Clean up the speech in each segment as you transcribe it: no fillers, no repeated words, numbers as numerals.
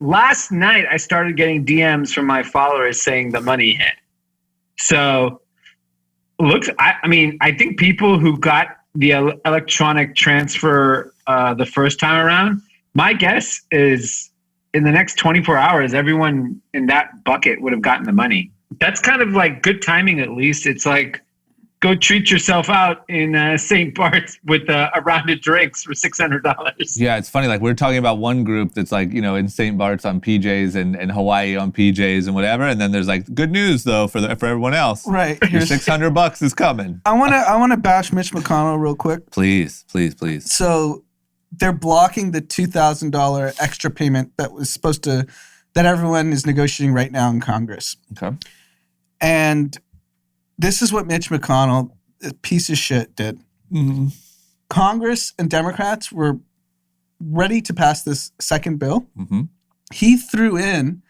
last night I started getting DMs from my followers saying the money hit. So I think people who got the electronic transfer the first time around, my guess is in the next 24 hours, everyone in that bucket would have gotten the money. That's kind of like good timing, at least. It's like, go treat yourself out in St. Bart's with a round of drinks for $600. Yeah, it's funny. Like, we're talking about one group that's like, in St. Bart's on PJs and Hawaii on PJs and whatever. And then there's like, good news though for everyone else. Right. Your $600 is coming. I wanna bash Mitch McConnell real quick. Please. So they're blocking the $2,000 extra payment that everyone is negotiating right now in Congress. Okay. And this is what Mitch McConnell, a piece of shit, did. Mm-hmm. Congress and Democrats were ready to pass this second bill. Mm-hmm. He threw in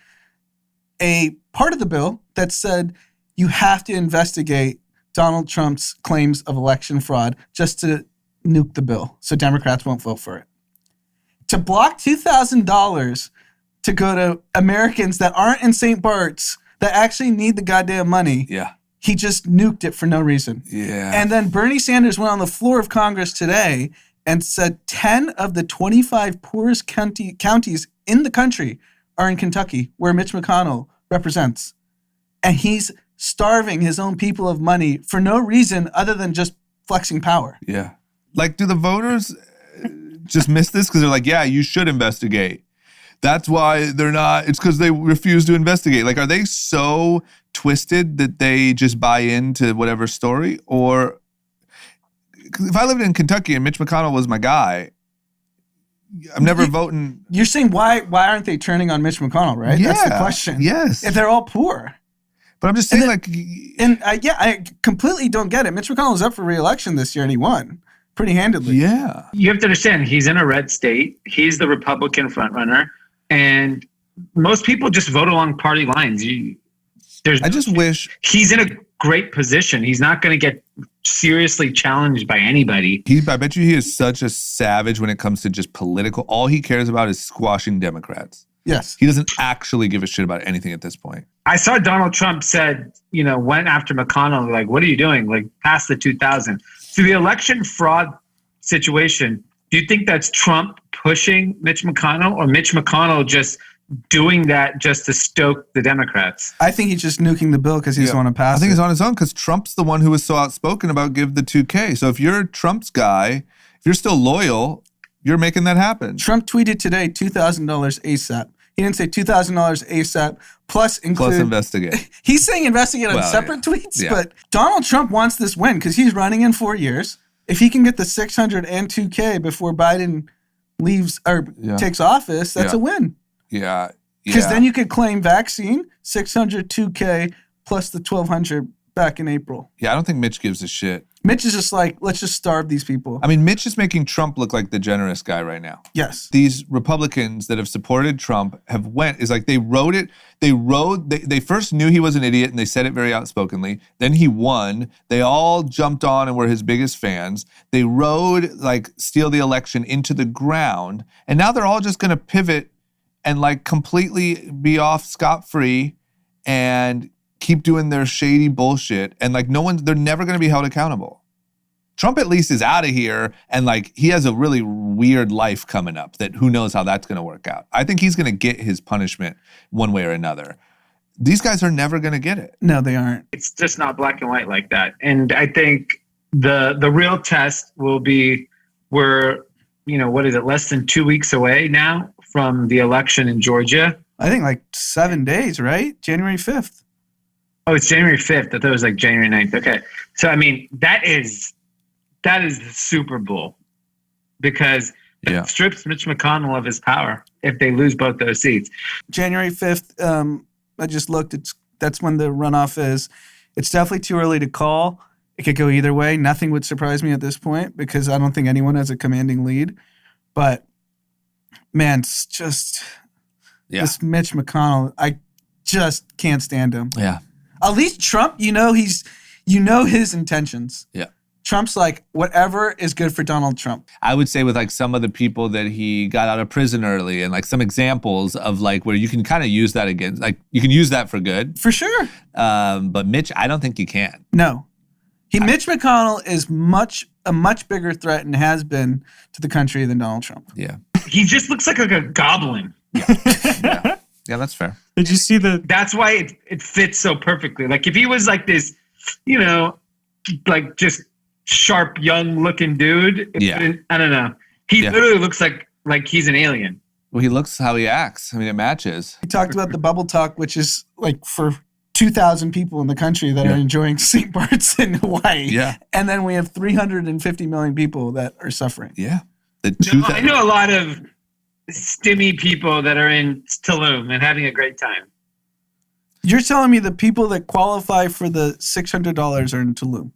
a part of the bill that said you have to investigate Donald Trump's claims of election fraud just to nuke the bill so Democrats won't vote for it. To block $2,000 to go to Americans that aren't in St. Bart's that actually need the goddamn money. Yeah. He just nuked it for no reason. Yeah. And then Bernie Sanders went on the floor of Congress today and said 10 of the 25 poorest counties in the country are in Kentucky, where Mitch McConnell represents. And he's starving his own people of money for no reason other than just flexing power. Yeah. Like, do the voters just miss this? Because they're like, yeah, you should investigate. That's why they're not, it's because they refuse to investigate. Like, are they so twisted that they just buy into whatever story? Or, if I lived in Kentucky and Mitch McConnell was my guy, I'm never voting. You're saying why aren't they turning on Mitch McConnell, right? Yeah, that's the question. Yes. If they're all poor. But I'm just saying, I completely don't get it. Mitch McConnell was up for re-election this year and he won pretty handedly. Yeah. You have to understand, he's in a red state. He's the Republican frontrunner. And most people just vote along party lines. I just wish he's in a great position. He's not going to get seriously challenged by anybody. I bet you he is such a savage when it comes to just political. All he cares about is squashing Democrats. Yes. He doesn't actually give a shit about anything at this point. I saw Donald Trump said, went after McConnell, like, what are you doing? Like, pass the 2,000. So the election fraud situation, do you think that's Trump pushing Mitch McConnell or Mitch McConnell just doing that just to stoke the Democrats? I think he's just nuking the bill because he doesn't want to pass it. I think he's on his own because Trump's the one who was so outspoken about give the 2K. So if you're Trump's guy, if you're still loyal, you're making that happen. Trump tweeted today $2,000 ASAP. He didn't say $2,000 ASAP plus investigate. He's saying investigate on separate tweets, Yeah. But Donald Trump wants this win because he's running in 4 years. If he can get the 600 and 2K before Biden leaves or takes office, that's a win. Yeah. Because then you could claim vaccine, 600, 2K plus the 1,200 back in April. Yeah, I don't think Mitch gives a shit. Mitch is just like, let's just starve these people. I mean, Mitch is making Trump look like the generous guy right now. Yes. These Republicans that have supported Trump they first knew he was an idiot and they said it very outspokenly. Then he won. They all jumped on and were his biggest fans. They rode like steal the election into the ground. And now they're all just going to pivot and like completely be off scot-free and keep doing their shady bullshit. And like they're never going to be held accountable. Trump at least is out of here and like he has a really weird life coming up that who knows how that's going to work out. I think he's going to get his punishment one way or another. These guys are never going to get it. No, they aren't. It's just not black and white like that. And I think the real test will be less than 2 weeks away now from the election in Georgia. I think like 7 days, right? January 5th. Oh, it's January 5th. I thought it was like January 9th. Okay. So, I mean, that is the Super Bowl because it strips Mitch McConnell of his power if they lose both those seats. January 5th, I just looked. That's when the runoff is. It's definitely too early to call. It could go either way. Nothing would surprise me at this point because I don't think anyone has a commanding lead. But, man, it's just this Mitch McConnell. I just can't stand him. Yeah. At least Trump, his intentions. Yeah. Trump's like, whatever is good for Donald Trump. I would say with like some of the people that he got out of prison early and like some examples of like where you can kind of use that against, like you can use that for good. For sure. But Mitch, I don't think you can. No. Mitch McConnell is a much bigger threat and has been to the country than Donald Trump. Yeah. He just looks like a goblin. Yeah, that's fair. Did you see That's why it fits so perfectly. Like if he was like this, you know, like just sharp, young looking dude. I don't know. He literally looks like he's an alien. Well, he looks how he acts. I mean, it matches. We talked about the bubble talk, which is like for 2,000 people in the country that are enjoying St. Bart's in Hawaii. Yeah. And then we have 350 million people that are suffering. Yeah. I know a lot of stimmy people that are in Tulum and having a great time. You're telling me the people that qualify for the $600 are in Tulum?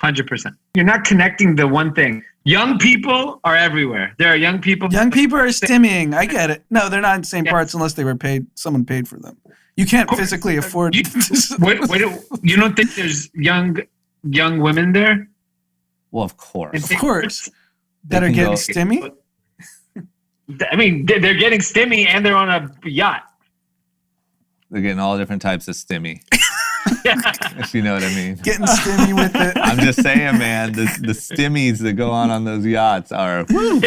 100%. You're not connecting the one thing. Young people are everywhere. There are young people. Young people are stimmying. I get it. No, they're not in St. Bart's unless they were paid. Someone paid for them. You can't physically afford. You don't think there's young women there? Well, of course. Of course. That are getting stimmy? I mean, they're getting stimmy and they're on a yacht. They're getting all different types of stimmy. If you know what I mean. Getting stimmy with it. I'm just saying, man, the stimmies that go on those yachts are... Woo.